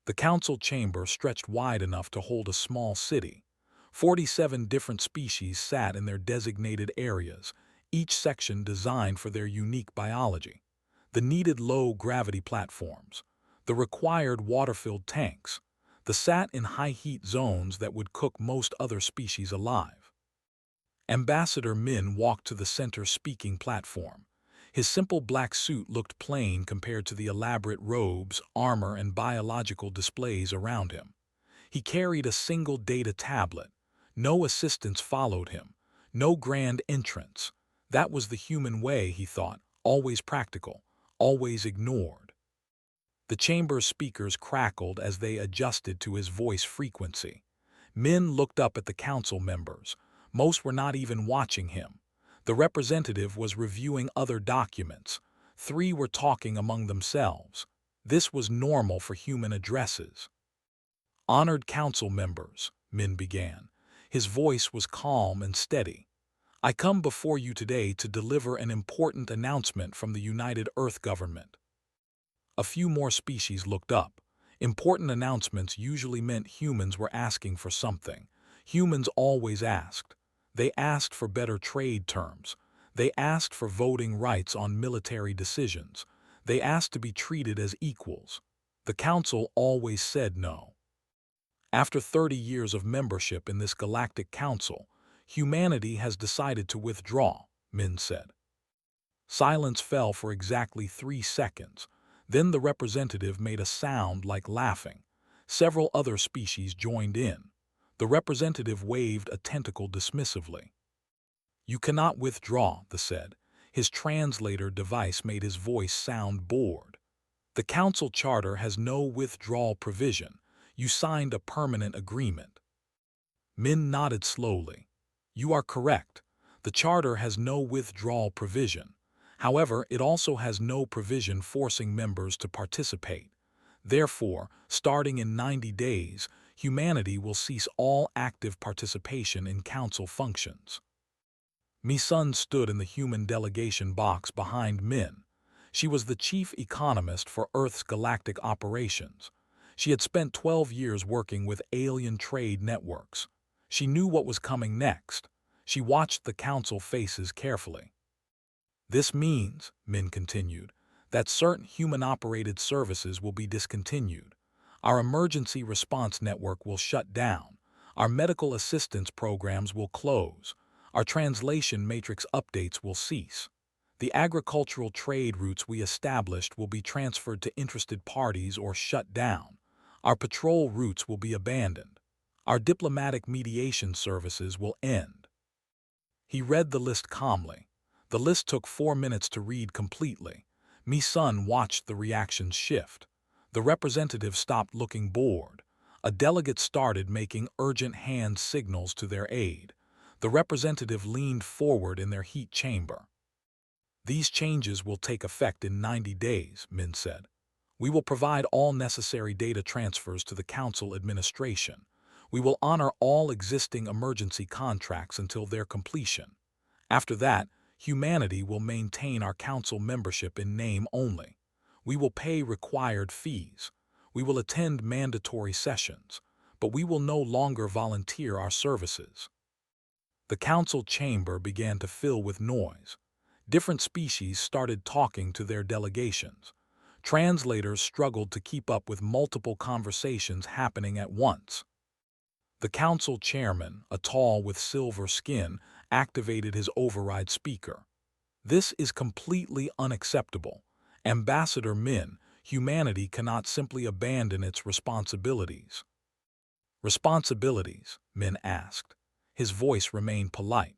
The council chamber stretched wide enough to hold a small city. 47 different species sat in their designated areas, each section designed for their unique biology. The needed low-gravity platforms, the required water-filled tanks, the sat in high-heat zones that would cook most other species alive. Ambassador Min walked to the center speaking platform. His simple black suit looked plain compared to the elaborate robes, armor, and biological displays around him. He carried a single data tablet. No assistants followed him. No grand entrance. That was the human way, he thought, always practical, always ignored. The chamber's speakers crackled as they adjusted to his voice frequency. Min looked up at the council members. Most were not even watching him. The representative was reviewing other documents. 3 were talking among themselves. This was normal for human addresses. Honored council members, Min began. His voice was calm and steady. I come before you today to deliver an important announcement from the United Earth government. A few more species looked up. Important announcements usually meant humans were asking for something. Humans always asked. They asked for better trade terms. They asked for voting rights on military decisions. They asked to be treated as equals. The council always said no. After 30 years of membership in this galactic council, humanity has decided to withdraw, Min said. Silence fell for exactly 3 seconds. Then the representative made a sound like laughing. Several other species joined in. The representative waved a tentacle dismissively. You cannot withdraw, the said. His translator device made his voice sound bored. The council charter has no withdrawal provision. You signed a permanent agreement. Min nodded slowly. You are correct. The charter has no withdrawal provision. However, it also has no provision forcing members to participate. Therefore, starting in 90 days, humanity will cease all active participation in council functions. Mi-sun stood in the human delegation box behind Min. She was the chief economist for Earth's galactic operations. She had spent 12 years working with alien trade networks. She knew what was coming next. She watched the council faces carefully. This means, Min continued, that certain human-operated services will be discontinued. Our emergency response network will shut down. Our medical assistance programs will close. Our translation matrix updates will cease. The agricultural trade routes we established will be transferred to interested parties or shut down. Our patrol routes will be abandoned. Our diplomatic mediation services will end. He read the list calmly. The list took 4 minutes to read completely. Mi-sun watched the reactions shift. The representative stopped looking bored. A delegate started making urgent hand signals to their aide. The representative leaned forward in their heat chamber. These changes will take effect in 90 days, Min said. We will provide all necessary data transfers to the council administration. We will honor all existing emergency contracts until their completion. After that, humanity will maintain our council membership in name only. We will pay required fees. We will attend mandatory sessions, but we will no longer volunteer our services. The council chamber began to fill with noise. Different species started talking to their delegations. Translators struggled to keep up with multiple conversations happening at once. The council chairman, a tall with silver skin, activated his override speaker. This is completely unacceptable. Ambassador Min, humanity cannot simply abandon its responsibilities. Responsibilities? Min asked. His voice remained polite.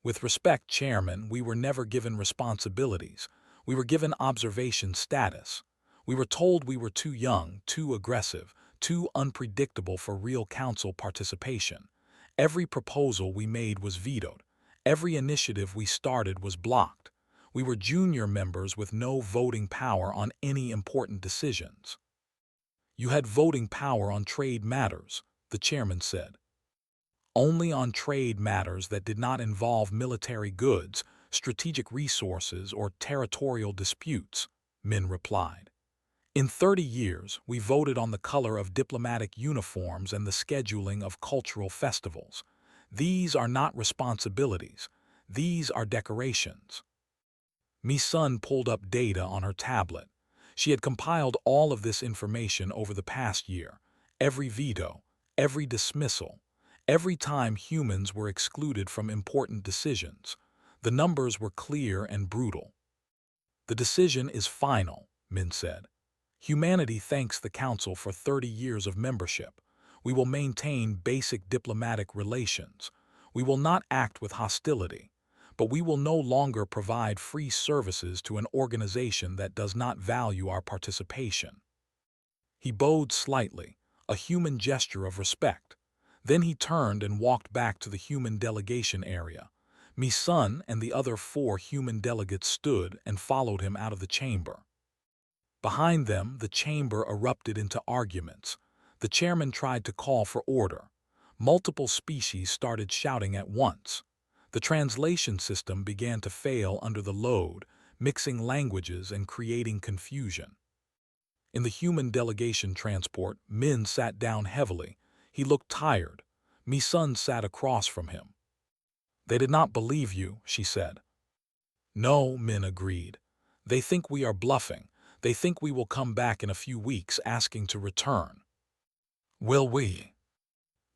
With respect, Chairman, we were never given responsibilities. We were given observation status. We were told we were too young, too aggressive, too unpredictable for real council participation. Every proposal we made was vetoed. Every initiative we started was blocked. We were junior members with no voting power on any important decisions. You had voting power on trade matters, the chairman said. Only on trade matters that did not involve military goods, strategic resources, or territorial disputes, Min replied. In 30 years, we voted on the color of diplomatic uniforms and the scheduling of cultural festivals. These are not responsibilities. These are decorations. Mi-sun pulled up data on her tablet. She had compiled all of this information over the past year. Every veto, every dismissal, every time humans were excluded from important decisions. The numbers were clear and brutal. The decision is final, Min said. Humanity thanks the Council for 30 years of membership. We will maintain basic diplomatic relations. We will not act with hostility, but we will no longer provide free services to an organization that does not value our participation. He bowed slightly, a human gesture of respect. Then he turned and walked back to the human delegation area. Mi-sun and the other 4 human delegates stood and followed him out of the chamber. Behind them, the chamber erupted into arguments. The chairman tried to call for order. Multiple species started shouting at once. The translation system began to fail under the load, mixing languages and creating confusion. In the human delegation transport, Min sat down heavily. He looked tired. Mi-sun sat across from him. "They did not believe you," she said. "No," Min agreed. "They think we are bluffing. They think we will come back in a few weeks asking to return." "Will we?"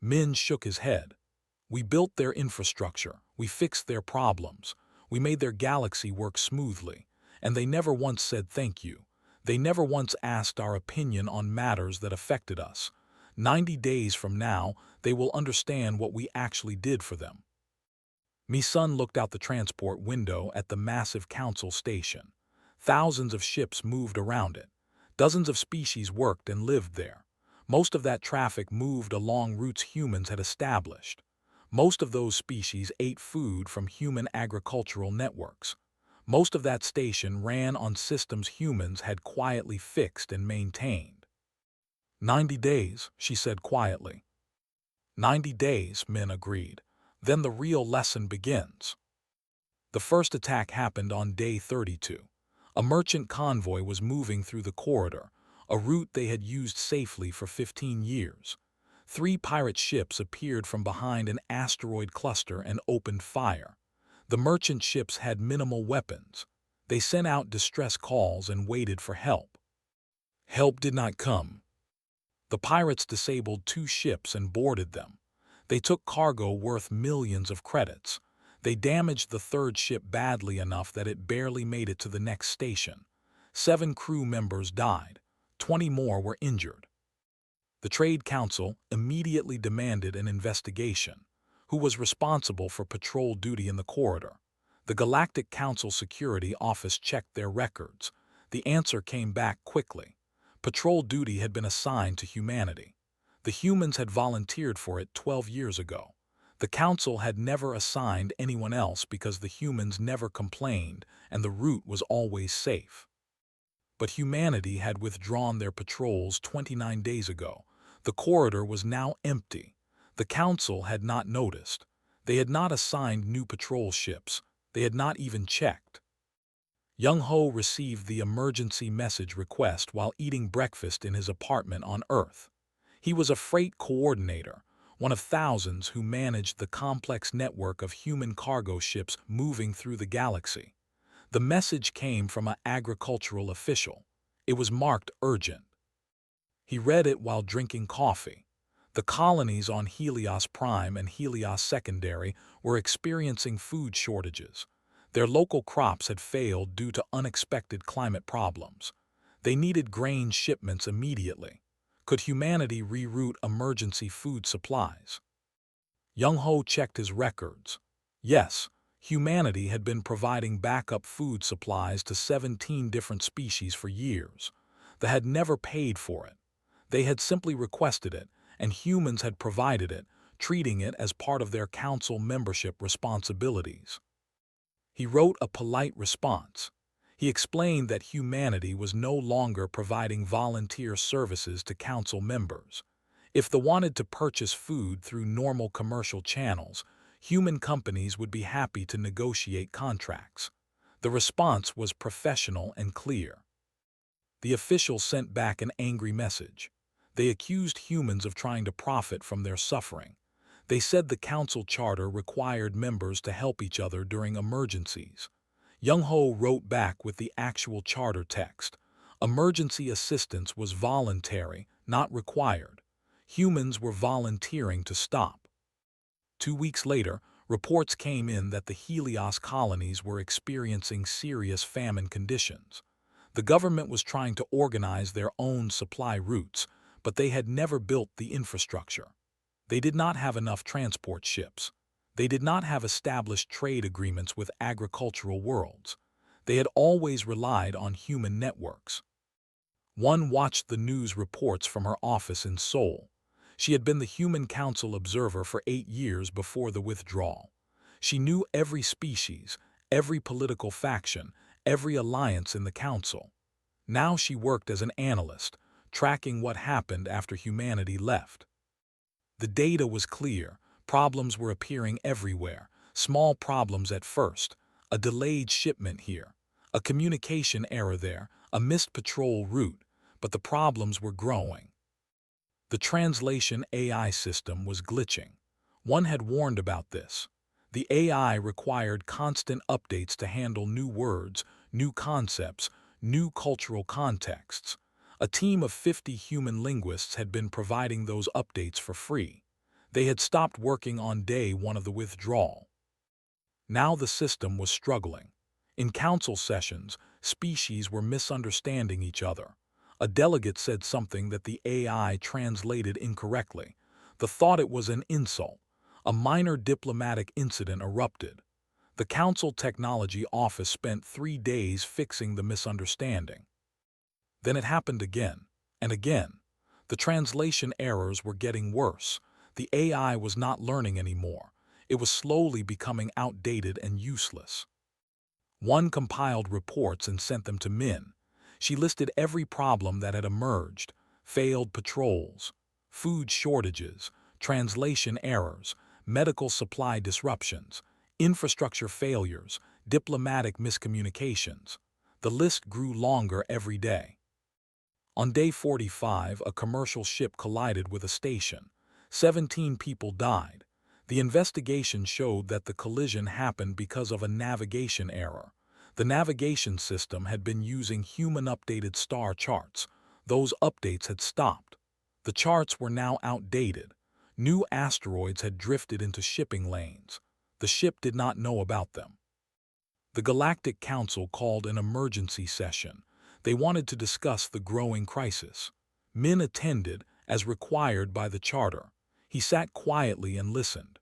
Min shook his head. "We built their infrastructure. We fixed their problems. We made their galaxy work smoothly. And they never once said thank you. They never once asked our opinion on matters that affected us. 90 days from now, they will understand what we actually did for them." Mi-sun looked out the transport window at the massive council station. Thousands of ships moved around it. Dozens of species worked and lived there. Most of that traffic moved along routes humans had established. Most of those species ate food from human agricultural networks. Most of that station ran on systems humans had quietly fixed and maintained. 90 days, she said quietly. 90 days, Min agreed. Then the real lesson begins. The first attack happened on day 32. A merchant convoy was moving through the corridor, a route they had used safely for 15 years. 3 pirate ships appeared from behind an asteroid cluster and opened fire. The merchant ships had minimal weapons. They sent out distress calls and waited for help. Help did not come. The pirates disabled 2 ships and boarded them. They took cargo worth millions of credits. They damaged the 3rd ship badly enough that it barely made it to the next station. 7 crew members died. 20 more were injured. The Trade Council immediately demanded an investigation. Who was responsible for patrol duty in the corridor? The Galactic Council Security Office checked their records. The answer came back quickly. Patrol duty had been assigned to humanity. The humans had volunteered for it 12 years ago. The Council had never assigned anyone else because the humans never complained and the route was always safe. But humanity had withdrawn their patrols 29 days ago. The corridor was now empty. The Council had not noticed. They had not assigned new patrol ships. They had not even checked. Young-ho received the emergency message request while eating breakfast in his apartment on Earth. He was a freight coordinator, one of thousands who managed the complex network of human cargo ships moving through the galaxy. The message came from an agricultural official. It was marked urgent. He read it while drinking coffee. The colonies on Helios Prime and Helios Secondary were experiencing food shortages. Their local crops had failed due to unexpected climate problems. They needed grain shipments immediately. Could humanity reroute emergency food supplies? Young-ho checked his records. Yes, humanity had been providing backup food supplies to 17 different species for years. They had never paid for it. They had simply requested it, and humans had provided it, treating it as part of their council membership responsibilities. He wrote a polite response. He explained that humanity was no longer providing volunteer services to council members. If they wanted to purchase food through normal commercial channels, human companies would be happy to negotiate contracts. The response was professional and clear. The officials sent back an angry message. They accused humans of trying to profit from their suffering. They said the council charter required members to help each other during emergencies. Young Ho wrote back with the actual charter text. Emergency assistance was voluntary, not required. Humans were volunteering to stop. 2 weeks later, reports came in that the Helios colonies were experiencing serious famine conditions. The government was trying to organize their own supply routes, but they had never built the infrastructure. They did not have enough transport ships. They did not have established trade agreements with agricultural worlds. They had always relied on human networks. One watched the news reports from her office in Seoul. She had been the Human Council observer for 8 years before the withdrawal. She knew every species, every political faction, every alliance in the council. Now she worked as an analyst, tracking what happened after humanity left. The data was clear. Problems were appearing everywhere. Small problems at first. A delayed shipment here. A communication error there. A missed patrol route. But the problems were growing. The translation AI system was glitching. One had warned about this. The AI required constant updates to handle new words, new concepts, new cultural contexts. A team of 50 human linguists had been providing those updates for free. They had stopped working on day 1 of the withdrawal. Now the system was struggling. In council sessions, species were misunderstanding each other. A delegate said something that the AI translated incorrectly. The thought it was an insult. A minor diplomatic incident erupted. The council technology office spent 3 days fixing the misunderstanding. Then it happened again and again. The translation errors were getting worse. The AI was not learning anymore. It was slowly becoming outdated and useless. One compiled reports and sent them to Min. She listed every problem that had emerged: failed patrols, food shortages, translation errors, medical supply disruptions, infrastructure failures, diplomatic miscommunications. The list grew longer every day. On day 45, a commercial ship collided with a station. 17 people died. The investigation showed that the collision happened because of a navigation error. The navigation system had been using human-updated star charts. Those updates had stopped. The charts were now outdated. New asteroids had drifted into shipping lanes. The ship did not know about them. The Galactic Council called an emergency session. They wanted to discuss the growing crisis. Min attended, as required by the charter. He sat quietly and listened.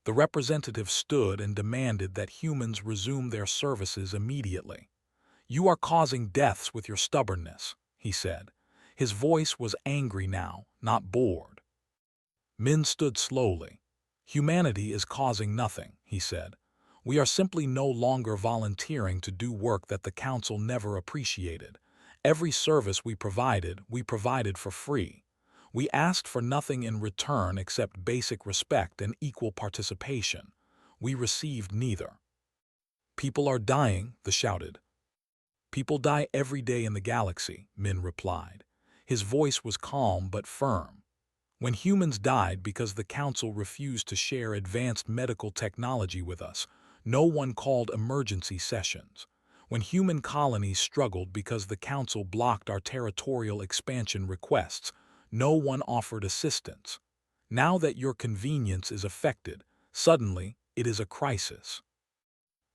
The representative stood and demanded that humans resume their services immediately. "You are causing deaths with your stubbornness," he said. His voice was angry now, not bored. Min stood slowly. "Humanity is causing nothing," he said. "We are simply no longer volunteering to do work that the Council never appreciated. Every service we provided for free. We asked for nothing in return except basic respect and equal participation. We received neither." "People are dying," they shouted. "People die every day in the galaxy," Min replied. His voice was calm but firm. "When humans died because the Council refused to share advanced medical technology with us, no one called emergency sessions. When human colonies struggled because the Council blocked our territorial expansion requests, no one offered assistance. Now that your convenience is affected, suddenly it is a crisis."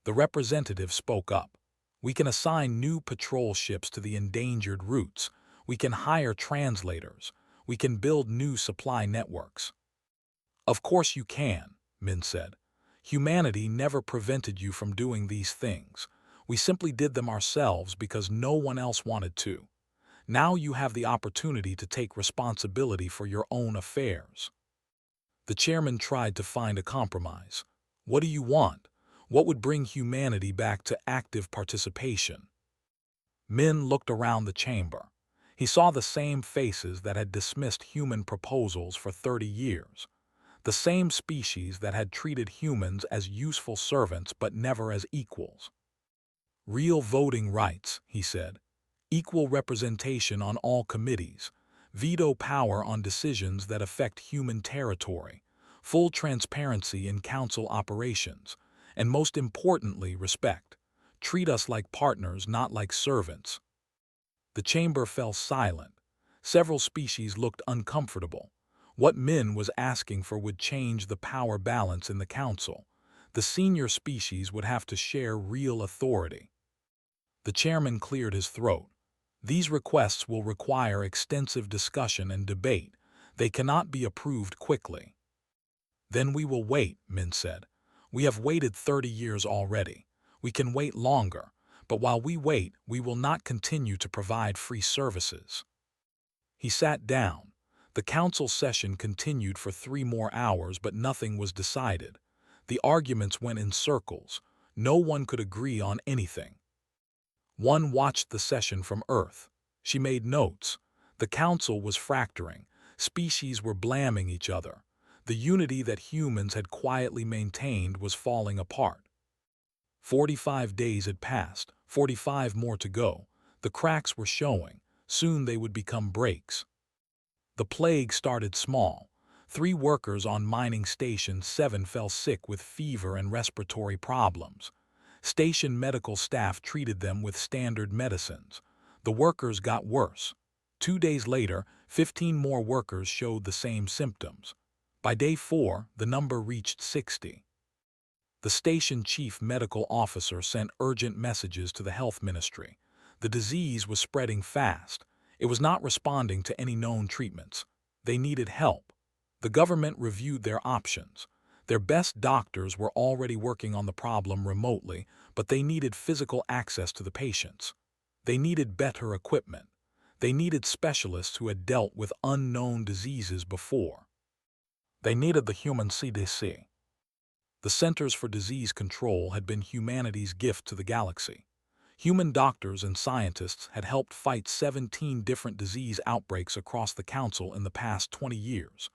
The representative spoke up. "We can assign new patrol ships to the endangered routes. We can hire translators. We can build new supply networks." "Of course you can," Min said. "Humanity never prevented you from doing these things. We simply did them ourselves because no one else wanted to. Now you have the opportunity to take responsibility for your own affairs." The chairman tried to find a compromise. "What do you want? What would bring humanity back to active participation?" Min looked around the chamber. He saw the same faces that had dismissed human proposals for 30 years. The same species that had treated humans as useful servants but never as equals. "Real voting rights," he said. equal representation on all committees, veto power on decisions that affect human territory, full transparency in council operations, and most importantly, respect. Treat us like partners, not like servants. The chamber fell silent. Several species looked uncomfortable. What Min was asking for would change the power balance in the council. The senior species would have to share real authority. The chairman cleared his throat. These requests will require extensive discussion and debate. They cannot be approved quickly. Then we will wait, Min said. We have waited 30 years already. We can wait longer, but while we wait, we will not continue to provide free services. He sat down. The council session continued for 3 more hours, but nothing was decided. The arguments went in circles. No one could agree on anything. One watched the session from Earth. She made notes. The council was fracturing. Species were blaming each other. The unity that humans had quietly maintained was falling apart. 45 days had passed, 45 more to go. The cracks were showing. Soon they would become breaks. The plague started small. 3 workers on mining station 7 fell sick with fever and respiratory problems. Station medical staff treated them with standard medicines. The workers got worse. 2 days later, 15 more workers showed the same symptoms. By day 4, the number reached 60. The station chief medical officer sent urgent messages to the health ministry. The disease was spreading fast. It was not responding to any known treatments. They needed help. The government reviewed their options. Their best doctors were already working on the problem remotely, but they needed physical access to the patients. They needed better equipment. They needed specialists who had dealt with unknown diseases before. They needed the human CDC. The Centers for Disease Control had been humanity's gift to the galaxy. Human doctors and scientists had helped fight 17 different disease outbreaks across the council in the past 20 years.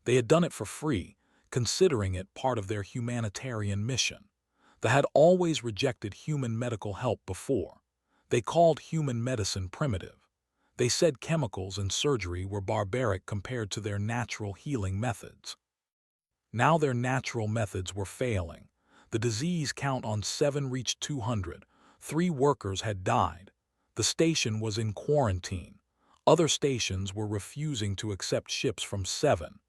They had done it for free, considering it part of their humanitarian mission. They had always rejected human medical help before. They called human medicine primitive. They said chemicals and surgery were barbaric compared to their natural healing methods. Now their natural methods were failing. The disease count on 7 reached 200. 3 workers had died. The station was in quarantine. Other stations were refusing to accept ships from 7.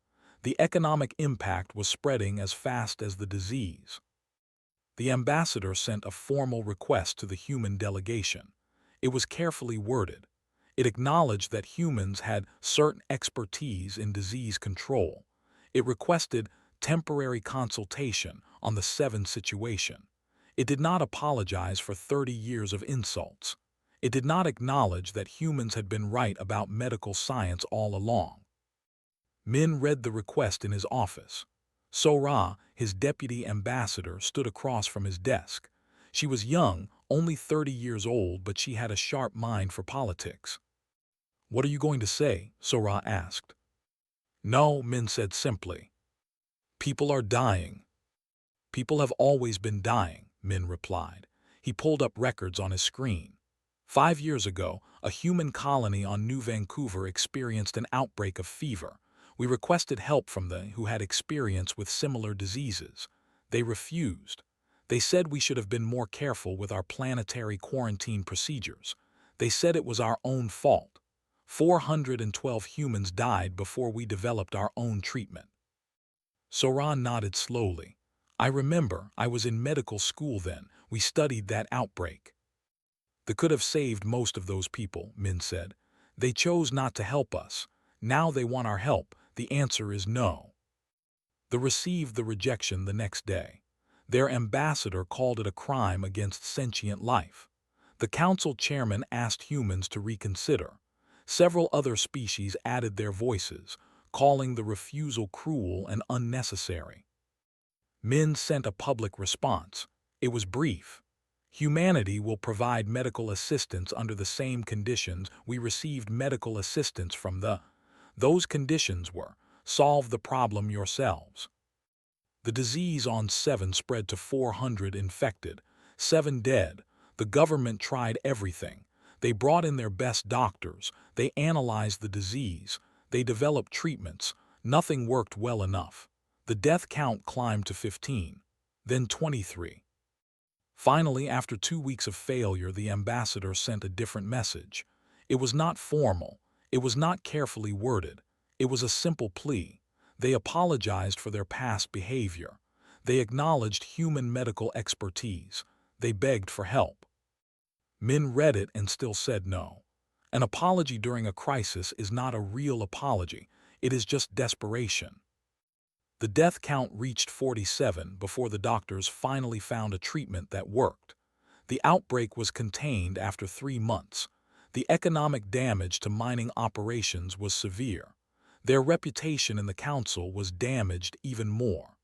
The economic impact was spreading as fast as the disease. The ambassador sent a formal request to the human delegation. It was carefully worded. It acknowledged that humans had certain expertise in disease control. It requested temporary consultation on the 7 situation. It did not apologize for 30 years of insults. It did not acknowledge that humans had been right about medical science all along. Min read the request in his office. Sora, his deputy ambassador, stood across from his desk. She was young, only 30 years old, but she had a sharp mind for politics. "What are you going to say?" Sora asked. "No," Min said simply. "People are dying." "People have always been dying," Min replied. He pulled up records on his screen. 5 years ago, a human colony on New Vancouver experienced an outbreak of fever. We requested help from them who had experience with similar diseases. They refused. They said we should have been more careful with our planetary quarantine procedures. They said it was our own fault. 412 humans died before we developed our own treatment. Soran nodded slowly. "I remember, I was in medical school then. We studied that outbreak." "They could have saved most of those people," Min said. "They chose not to help us. Now they want our help. The answer is no." They received the rejection the next day. Their ambassador called it a crime against sentient life. The council chairman asked humans to reconsider. Several other species added their voices, calling the refusal cruel and unnecessary. Min sent a public response. It was brief. "Humanity will provide medical assistance under the same conditions we received medical assistance from Those conditions were, solve the problem yourselves." The disease on 7 spread to 400 infected, 7 dead. The government tried everything. They brought in their best doctors, they analyzed the disease, they developed treatments. Nothing worked well enough. The death count climbed to 15, then 23. Finally, after 2 weeks of failure, the ambassador sent a different message. It was not formal. It was not carefully worded. It was a simple plea. They apologized for their past behavior. They acknowledged human medical expertise. They begged for help. Min read it and still said no. An apology during a crisis is not a real apology. It is just desperation. The death count reached 47 before the doctors finally found a treatment that worked. The outbreak was contained after 3 months. The economic damage to mining operations was severe. Their reputation in the council was damaged even more.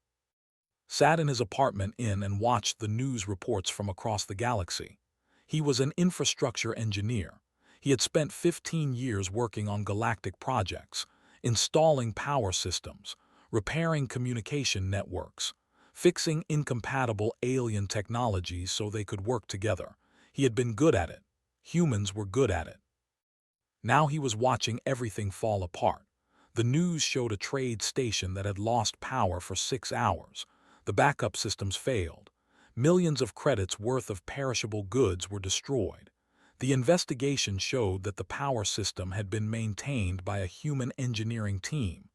Sat in his apartment and watched the news reports from across the galaxy. He was an infrastructure engineer. He had spent 15 years working on galactic projects, installing power systems, repairing communication networks, fixing incompatible alien technologies so they could work together. He had been good at it. Humans were good at it. Now he was watching everything fall apart. The news showed a trade station that had lost power for 6 hours. The backup systems failed. Millions of credits worth of perishable goods were destroyed. The investigation showed that the power system had been maintained by a human engineering team.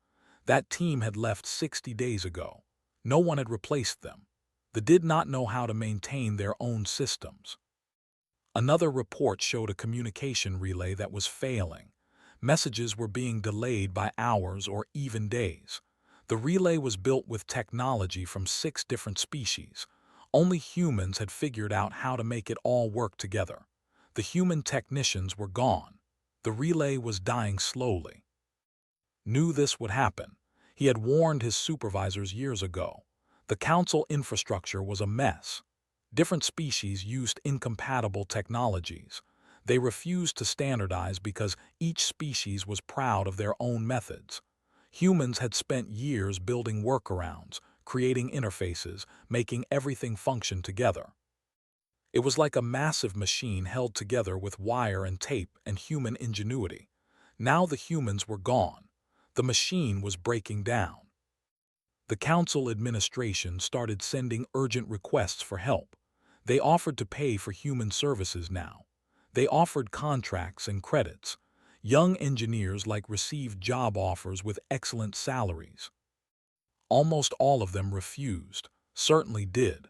That team had left 60 days ago. No one had replaced them. They did not know how to maintain their own systems. Another report showed a communication relay that was failing. Messages were being delayed by hours or even days. The relay was built with technology from 6 different species. Only humans had figured out how to make it all work together. The human technicians were gone. The relay was dying slowly. Knew this would happen. He had warned his supervisors years ago. The council infrastructure was a mess. Different species used incompatible technologies. They refused to standardize because each species was proud of their own methods. Humans had spent years building workarounds, creating interfaces, making everything function together. It was like a massive machine held together with wire and tape and human ingenuity. Now the humans were gone. The machine was breaking down. The council administration started sending urgent requests for help. They offered to pay for human services now. They offered contracts and credits. Young engineers received job offers with excellent salaries. Almost all of them refused, certainly did.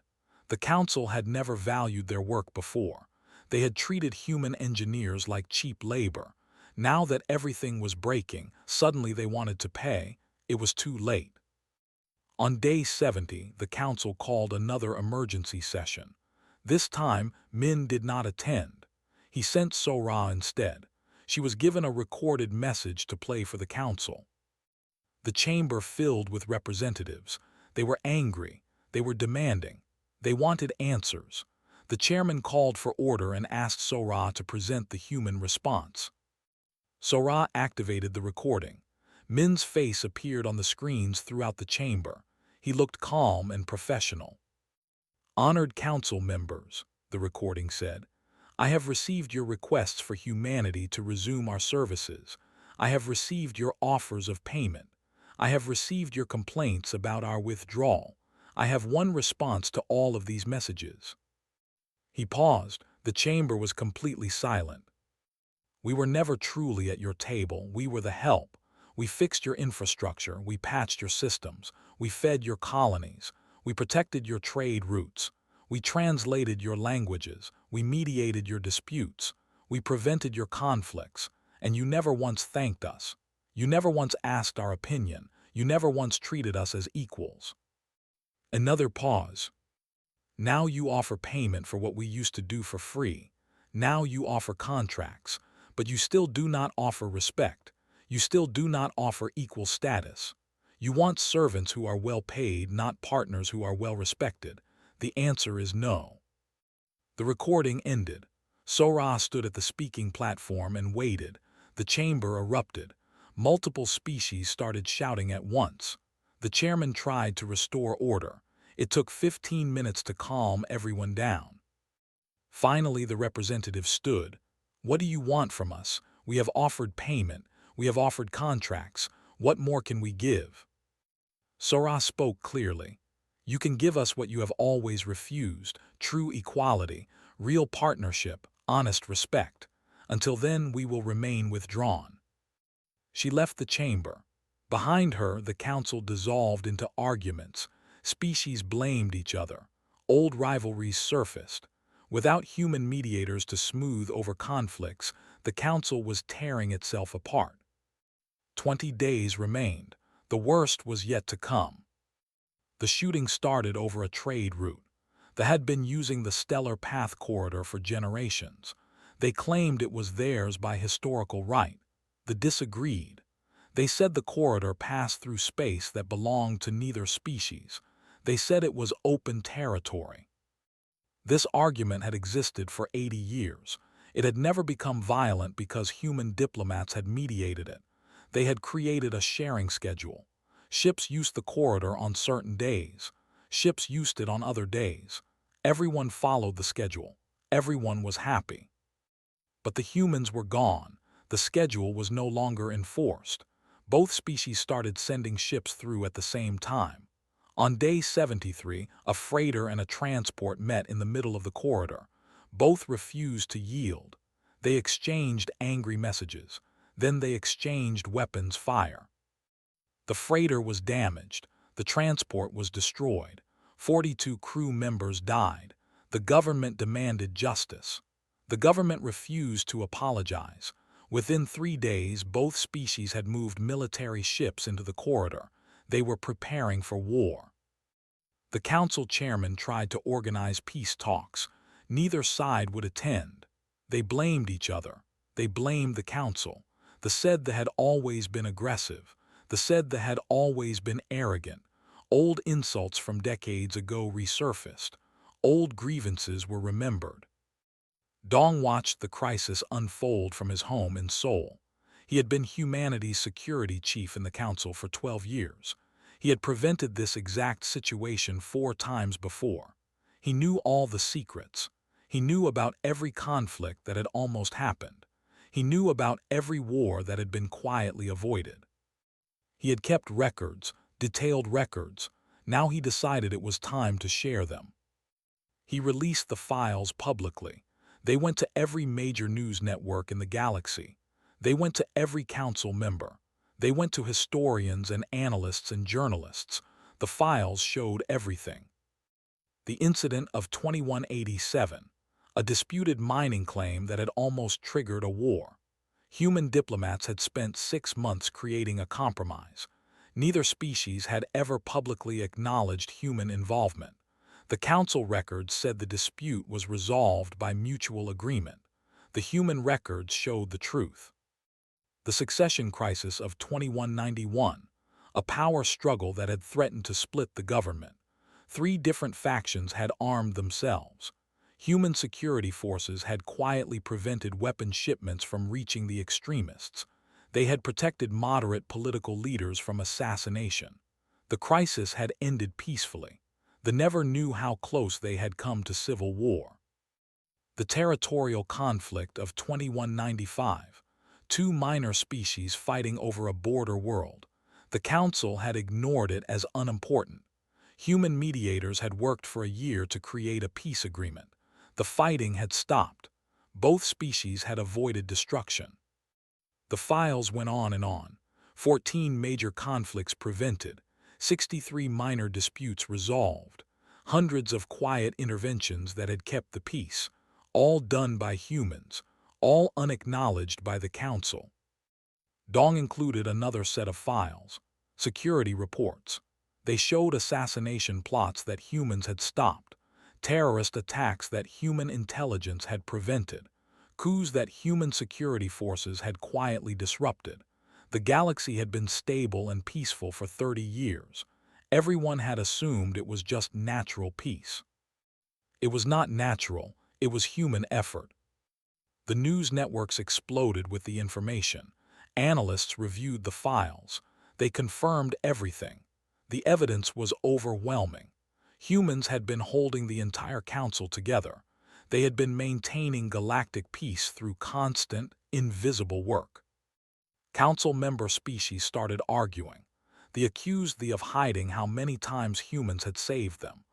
The council had never valued their work before. They had treated human engineers like cheap labor. Now that everything was breaking, suddenly they wanted to pay. It was too late. On day 70, the council called another emergency session. This time, Min did not attend. He sent Sora instead. She was given a recorded message to play for the council. The chamber filled with representatives. They were angry. They were demanding. They wanted answers. The chairman called for order and asked Sora to present the human response. Sora activated the recording. Min's face appeared on the screens throughout the chamber. He looked calm and professional. "Honored council members," the recording said, "I have received your requests for humanity to resume our services. I have received your offers of payment. I have received your complaints about our withdrawal. I have one response to all of these messages." He paused. The chamber was completely silent. "We were never truly at your table. We were the help. We fixed your infrastructure. We patched your systems. We fed your colonies. We protected your trade routes. We translated your languages. We mediated your disputes. We prevented your conflicts. And you never once thanked us. You never once asked our opinion. You never once treated us as equals." Another pause. "Now you offer payment for what we used to do for free. Now you offer contracts. But you still do not offer respect. You still do not offer equal status. You want servants who are well paid, not partners who are well respected. The answer is no." The recording ended. Sora stood at the speaking platform and waited. The chamber erupted. Multiple species started shouting at once. The chairman tried to restore order. It took 15 minutes to calm everyone down. Finally, the representative stood. What do you want from us? We have offered payment. We have offered contracts. What more can we give? Sora spoke clearly. You can give us what you have always refused, true equality, real partnership, honest respect. Until then, we will remain withdrawn. She left the chamber. Behind her, the council dissolved into arguments. Species blamed each other. Old rivalries surfaced. Without human mediators to smooth over conflicts, the council was tearing itself apart. 20 days remained. The worst was yet to come. The shooting started over a trade route. They had been using the Stellar Path corridor for generations. They claimed it was theirs by historical right. The disagreed. They said the corridor passed through space that belonged to neither species. They said it was open territory. This argument had existed for 80 years. It had never become violent because human diplomats had mediated it. They had created a sharing schedule. Ships used the corridor on certain days. Ships used it on other days. Everyone followed the schedule. Everyone was happy. But the humans were gone. The schedule was no longer enforced. Both species started sending ships through at the same time. On day 73, a freighter and a transport met in the middle of the corridor. Both refused to yield. They exchanged angry messages. Then they exchanged weapons fire. The freighter was damaged. The transport was destroyed. 42 crew members died. The government demanded justice. The government refused to apologize. Within 3 days, both species had moved military ships into the corridor. They were preparing for war. The council chairman tried to organize peace talks. Neither side would attend. They blamed each other. They blamed the council. They said they had always been aggressive. They said they had always been arrogant. Old insults from decades ago resurfaced. Old grievances were remembered. Dong watched the crisis unfold from his home in Seoul. He had been humanity's security chief in the council for 12 years. He had prevented this exact situation 4 times before. He knew all the secrets. He knew about every conflict that had almost happened. He knew about every war that had been quietly avoided. He had kept records, detailed records. Now he decided it was time to share them. He released the files publicly. They went to every major news network in the galaxy. They went to every council member. They went to historians and analysts and journalists. The files showed everything. The incident of 2187, a disputed mining claim that had almost triggered a war. Human diplomats had spent 6 months creating a compromise. Neither species had ever publicly acknowledged human involvement. The council records said the dispute was resolved by mutual agreement. The human records showed the truth. The succession crisis of 2191, a power struggle that had threatened to split the government. 3 different factions had armed themselves. Human security forces had quietly prevented weapon shipments from reaching the extremists. They had protected moderate political leaders from assassination. The crisis had ended peacefully. They never knew how close they had come to civil war. The territorial conflict of 2195, 2 minor species fighting over a border world. The council had ignored it as unimportant. Human mediators had worked for a year to create a peace agreement. The fighting had stopped. Both species had avoided destruction. The files went on and on. 14 major conflicts prevented. 63 minor disputes resolved. Hundreds of quiet interventions that had kept the peace. All done by humans. All unacknowledged by the council. Dong included another set of files. Security reports. They showed assassination plots that humans had stopped. Terrorist attacks that human intelligence had prevented. Coups that human security forces had quietly disrupted. The galaxy had been stable and peaceful for 30 years. Everyone had assumed it was just natural peace. It was not natural, it was human effort. The news networks exploded with the information. Analysts reviewed the files. They confirmed everything. The evidence was overwhelming. Humans had been holding the entire council together. They had been maintaining galactic peace through constant, invisible work. Council member species started arguing. They accused thee of hiding how many times humans had saved them.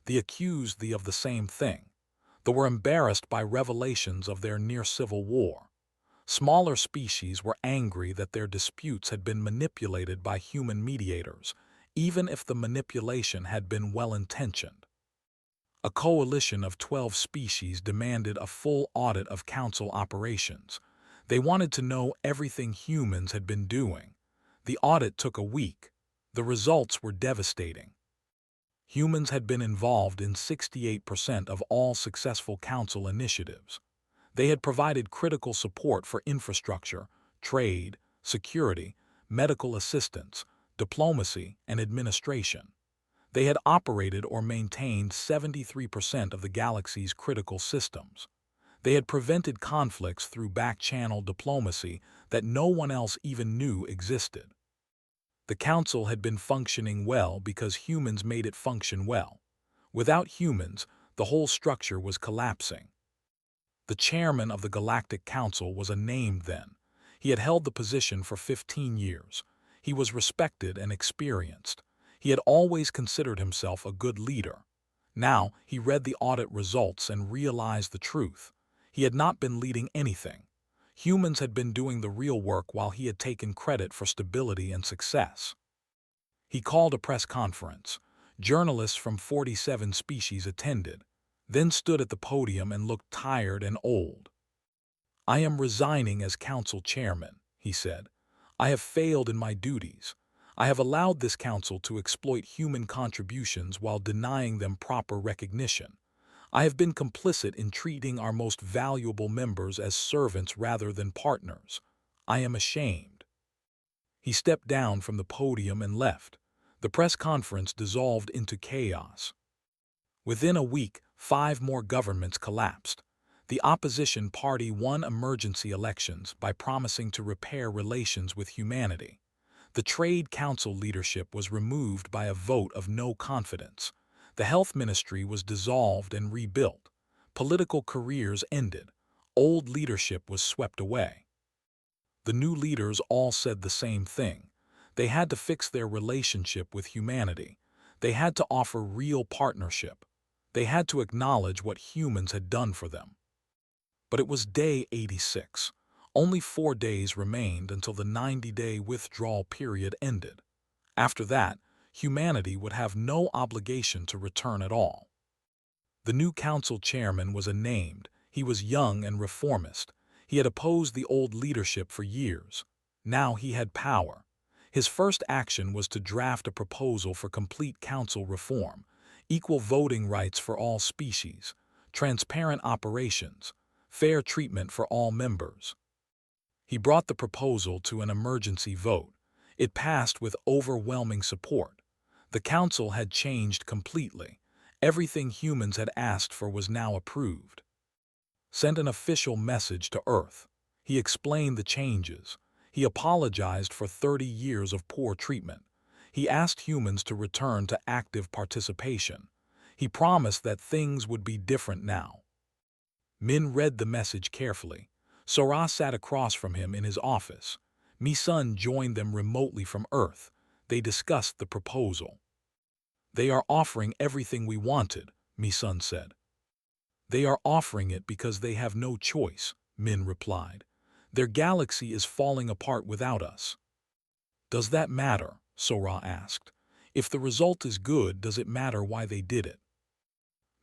They accused thee of the same thing. They were embarrassed by revelations of their near-civil war. Smaller species were angry that their disputes had been manipulated by human mediators, even if the manipulation had been well-intentioned. A coalition of 12 species demanded a full audit of council operations. They wanted to know everything humans had been doing. The audit took a week. The results were devastating. Humans had been involved in 68% of all successful council initiatives. They had provided critical support for infrastructure, trade, security, medical assistance, diplomacy, and administration. They had operated or maintained 73% of the galaxy's critical systems. They had prevented conflicts through back-channel diplomacy that no one else even knew existed. The Council had been functioning well because humans made it function well. Without humans, the whole structure was collapsing. The chairman of the Galactic Council was unnamed then. He had held the position for 15 years. He was respected and experienced. He had always considered himself a good leader. Now, he read the audit results and realized the truth. He had not been leading anything. Humans had been doing the real work while he had taken credit for stability and success. He called a press conference. Journalists from 47 species attended, then stood at the podium and looked tired and old. "I am resigning as council chairman," he said. "I have failed in my duties. I have allowed this council to exploit human contributions while denying them proper recognition. I have been complicit in treating our most valuable members as servants rather than partners. I am ashamed." He stepped down from the podium and left. The press conference dissolved into chaos. Within a week, 5 more governments collapsed. The opposition party won emergency elections by promising to repair relations with humanity. The Trade Council leadership was removed by a vote of no confidence. The Health Ministry was dissolved and rebuilt. Political careers ended. Old leadership was swept away. The new leaders all said the same thing. They had to fix their relationship with humanity. They had to offer real partnership. They had to acknowledge what humans had done for them. But it was day 86. Only 4 days remained until the 90-day withdrawal period ended. After that, humanity would have no obligation to return at all. The new council chairman was unnamed. He was young and reformist. He had opposed the old leadership for years. Now he had power. His first action was to draft a proposal for complete council reform, equal voting rights for all species, transparent operations, fair treatment for all members. He brought the proposal to an emergency vote. It passed with overwhelming support. The council had changed completely. Everything humans had asked for was now approved. Sent an official message to Earth. He explained the changes. He apologized for 30 years of poor treatment. He asked humans to return to active participation. He promised that things would be different now. Min read the message carefully. Sora sat across from him in his office. Mi-sun joined them remotely from Earth. They discussed the proposal. "They are offering everything we wanted," Mi-sun said. "They are offering it because they have no choice," Min replied. "Their galaxy is falling apart without us." "Does that matter?" Sora asked. "If the result is good, does it matter why they did it?"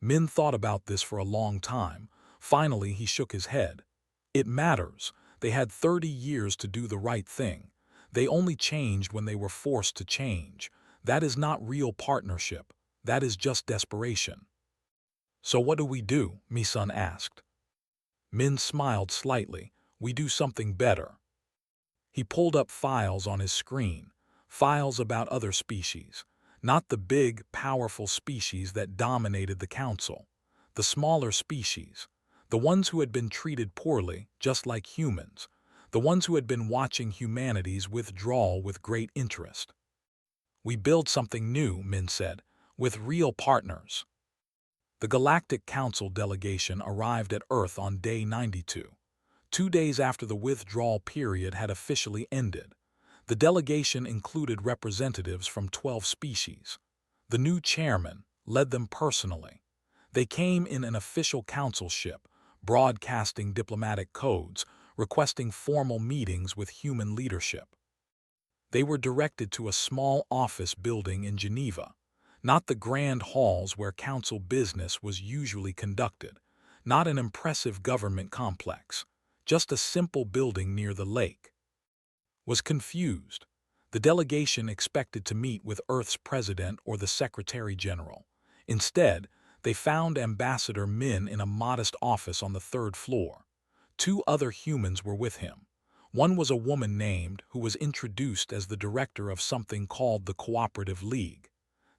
Min thought about this for a long time. Finally, he shook his head. "It matters. They had 30 years to do the right thing. They only changed when they were forced to change. That is not real partnership. That is just desperation." "So what do we do?" Mi-sun asked. Min smiled slightly. "We do something better." He pulled up files on his screen, files about other species, not the big, powerful species that dominated the council, the smaller species, the ones who had been treated poorly, just like humans, the ones who had been watching humanity's withdrawal with great interest. "We build something new," Min said, "with real partners." The Galactic Council delegation arrived at Earth on day 92, 2 days after the withdrawal period had officially ended. The delegation included representatives from 12 species. The new chairman led them personally. They came in an official council ship, broadcasting diplomatic codes, requesting formal meetings with human leadership. They were directed to a small office building in Geneva, not the grand halls where council business was usually conducted, not an impressive government complex, just a simple building near the lake. Was confused. The delegation expected to meet with Earth's president or the Secretary General. Instead, they found Ambassador Min in a modest office on the 3rd floor. 2 other humans were with him. One was a woman named, who was introduced as the director of something called the Cooperative League.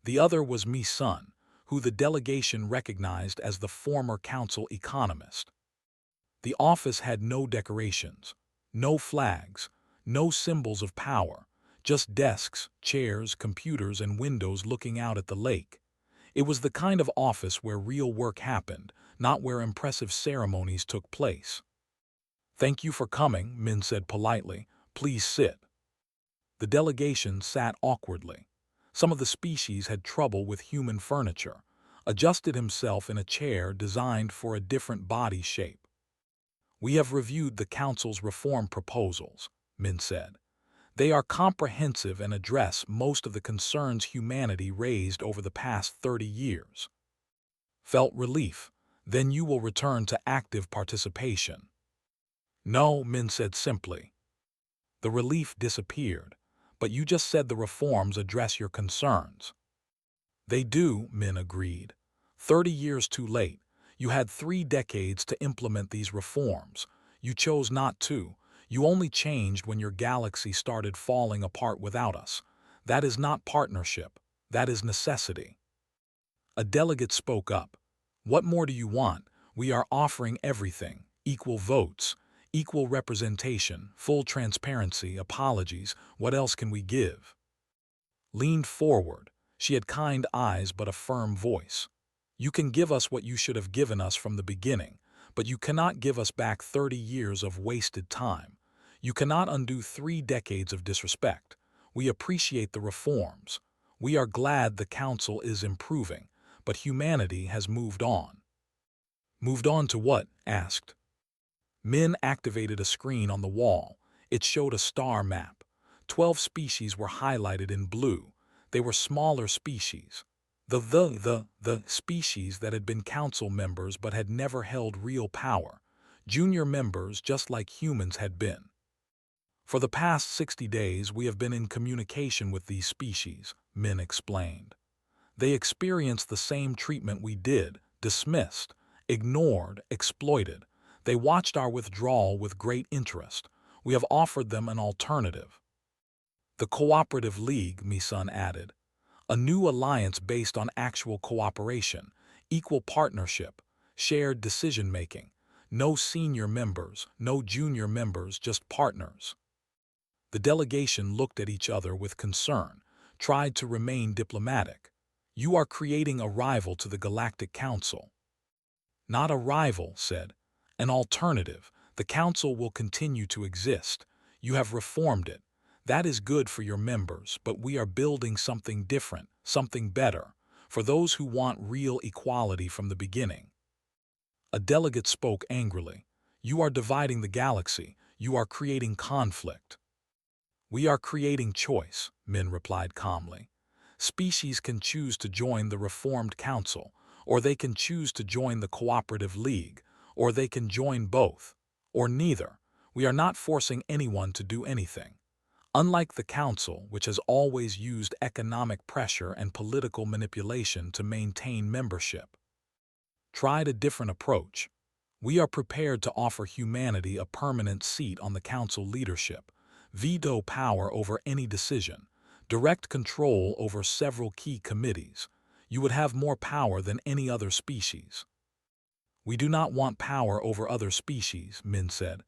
The other was Mi-sun, who the delegation recognized as the former council economist. The office had no decorations, no flags, no symbols of power, just desks, chairs, computers, and windows looking out at the lake. It was the kind of office where real work happened, not where impressive ceremonies took place. "Thank you for coming," Min said politely. "Please sit." The delegation sat awkwardly. Some of the species had trouble with human furniture, adjusted himself in a chair designed for a different body shape. "We have reviewed the Council's reform proposals," Min said. "They are comprehensive and address most of the concerns humanity raised over the past 30 years. Felt relief. Then you will return to active participation." "No," Min said simply. The relief disappeared. "But you just said the reforms address your concerns." "They do," Min agreed. 30 years too late. You had 3 decades to implement these reforms. You chose not to. You only changed when your galaxy started falling apart without us. That is not partnership. That is necessity." A delegate spoke up. "What more do you want? We are offering everything. Equal votes, equal representation, full transparency, apologies. What else can we give?" Leaned forward. She had kind eyes but a firm voice. "You can give us what you should have given us from the beginning, but you cannot give us back 30 years of wasted time. You cannot undo 3 decades of disrespect. We appreciate the reforms. We are glad the Council is improving, but humanity has moved on." "Moved on to what?" asked. Min activated a screen on the wall. It showed a star map. 12 species were highlighted in blue. They were smaller species. The species that had been council members but had never held real power. Junior members just like humans had been. "For the past 60 days we have been in communication with these species," Min explained. "They experienced the same treatment we did, dismissed, ignored, exploited. They watched our withdrawal with great interest. We have offered them an alternative." "The Cooperative League," Mi-sun added. "A new alliance based on actual cooperation, equal partnership, shared decision-making. No senior members, no junior members, just partners." The delegation looked at each other with concern, tried to remain diplomatic. "You are creating a rival to the Galactic Council." "Not a rival," said. "An alternative. The Council will continue to exist. You have reformed it. That is good for your members, but we are building something different, something better, for those who want real equality from the beginning." A delegate spoke angrily. "You are dividing the galaxy. You are creating conflict." "We are creating choice," Min replied calmly. "Species can choose to join the Reformed Council, or they can choose to join the Cooperative League, or they can join both, or neither. We are not forcing anyone to do anything. Unlike the Council, which has always used economic pressure and political manipulation to maintain membership, tried a different approach. We are prepared to offer humanity a permanent seat on the Council leadership, veto power over any decision, direct control over several key committees. You would have more power than any other species." "We do not want power over other species," Min said.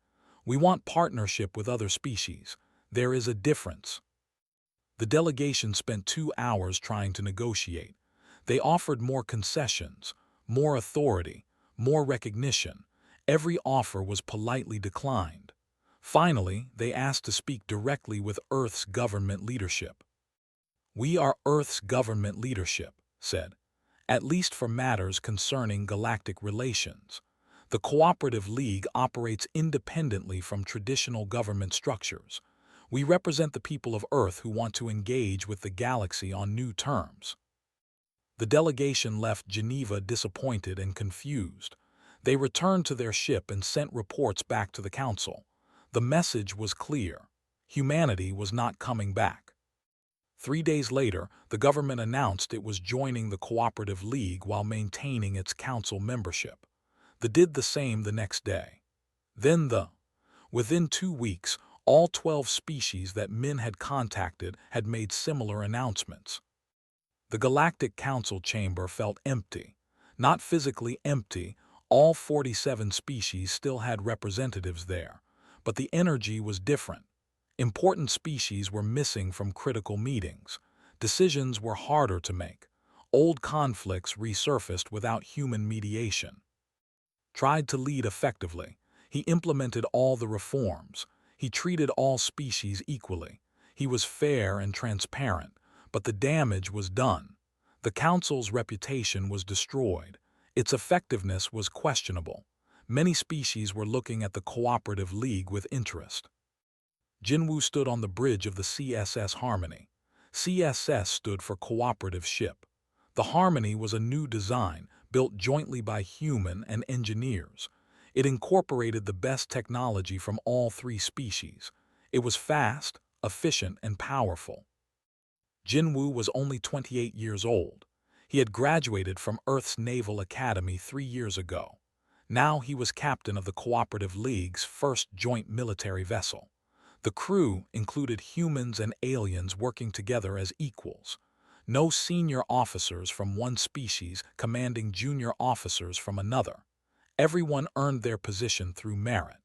"We want partnership with other species. There is a difference." The delegation spent 2 hours trying to negotiate. They offered more concessions, more authority, more recognition. Every offer was politely declined. Finally, they asked to speak directly with Earth's government leadership. "We are Earth's government leadership," said, "at least for matters concerning galactic relations. The Cooperative League operates independently from traditional government structures. We represent the people of Earth who want to engage with the galaxy on new terms." The delegation left Geneva disappointed and confused. They returned to their ship and sent reports back to the Council. The message was clear. Humanity was not coming back. 3 days later, the government announced it was joining the Cooperative League while maintaining its Council membership. They did the same the next day. Within 2 weeks, all 12 species that Min had contacted had made similar announcements. The Galactic Council chamber felt empty. Not physically empty, all 47 species still had representatives there, but the energy was different. Important species were missing from critical meetings. Decisions were harder to make. Old conflicts resurfaced without human mediation. Tried to lead effectively. He implemented all the reforms. He treated all species equally. He was fair and transparent, but the damage was done. The Council's reputation was destroyed. Its effectiveness was questionable. Many species were looking at the Cooperative League with interest. Jinwoo stood on the bridge of the CSS Harmony. CSS stood for Cooperative Ship. The Harmony was a new design, built jointly by human and engineers. It incorporated the best technology from all 3 species. It was fast, efficient, and powerful. Jinwoo was only 28 years old. He had graduated from Earth's Naval Academy 3 years ago. Now he was captain of the Cooperative League's first joint military vessel. The crew included humans and aliens working together as equals. No senior officers from one species commanding junior officers from another. Everyone earned their position through merit.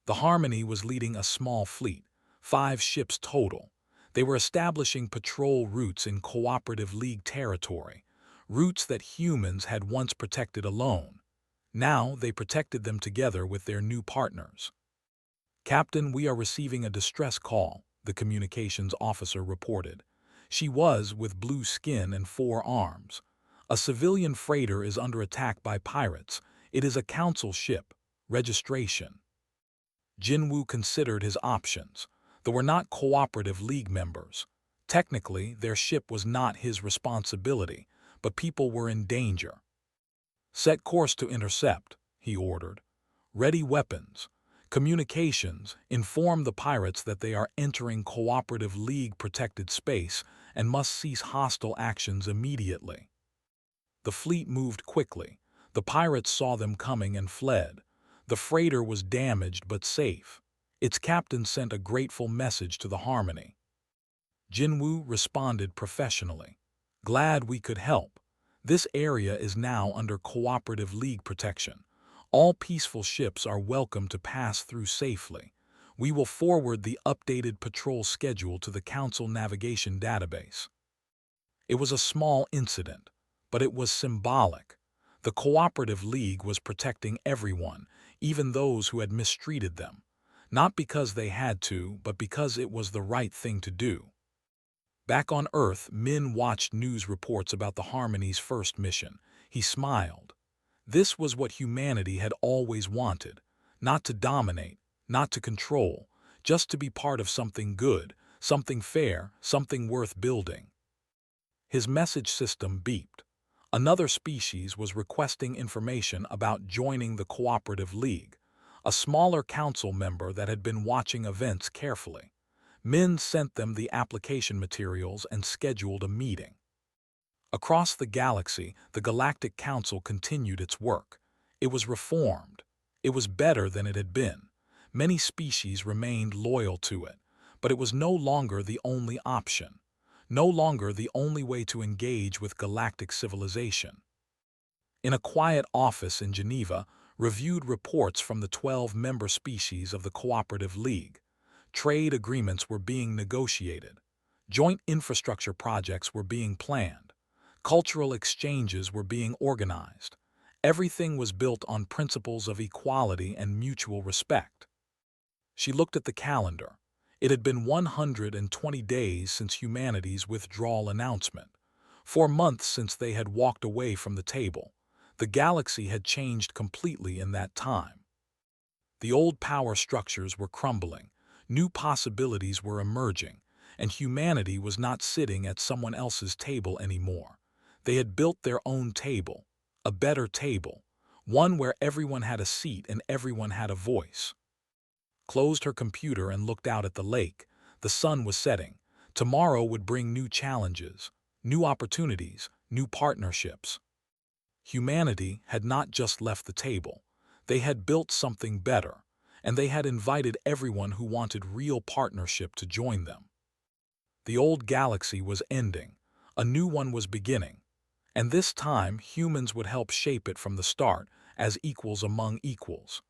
The Harmony was leading a small fleet, 5 ships total. They were establishing patrol routes in Cooperative League territory, routes that humans had once protected alone. Now they protected them together with their new partners. "Captain, we are receiving a distress call," the communications officer reported. She was with blue skin and 4 arms. "A civilian freighter is under attack by pirates. It is a council ship. Registration." Jinwoo considered his options. They were not Cooperative League members. Technically, their ship was not his responsibility, but people were in danger. "Set course to intercept," he ordered. "Ready weapons. Communications, inform the pirates that they are entering Cooperative League-protected space and must cease hostile actions immediately." The fleet moved quickly. The pirates saw them coming and fled. The freighter was damaged but safe. Its captain sent a grateful message to the Harmony. Jinwoo responded professionally. "Glad we could help. This area is now under Cooperative League protection. All peaceful ships are welcome to pass through safely. We will forward the updated patrol schedule to the Council Navigation Database." It was a small incident, but it was symbolic. The Cooperative League was protecting everyone, even those who had mistreated them. Not because they had to, but because it was the right thing to do. Back on Earth, Min watched news reports about the Harmony's first mission. He smiled. This was what humanity had always wanted. Not to dominate, not to control, just to be part of something good, something fair, something worth building. His message system beeped. Another species was requesting information about joining the Cooperative League, a smaller council member that had been watching events carefully. Min sent them the application materials and scheduled a meeting. Across the galaxy, the Galactic Council continued its work. It was reformed. It was better than it had been. Many species remained loyal to it, but it was no longer the only option, no longer the only way to engage with galactic civilization. In a quiet office in Geneva, reviewed reports from the 12 member species of the Cooperative League. Trade agreements were being negotiated. Joint infrastructure projects were being planned. Cultural exchanges were being organized. Everything was built on principles of equality and mutual respect. She looked at the calendar. It had been 120 days since humanity's withdrawal announcement. 4 months since they had walked away from the table. The galaxy had changed completely in that time. The old power structures were crumbling, new possibilities were emerging, and humanity was not sitting at someone else's table anymore. They had built their own table, a better table, one where everyone had a seat and everyone had a voice. Closed her computer and looked out at the lake. The sun was setting. Tomorrow would bring new challenges, new opportunities, new partnerships. Humanity had not just left the table. They had built something better, and they had invited everyone who wanted real partnership to join them. The old galaxy was ending. A new one was beginning. And this time, humans would help shape it from the start as equals among equals.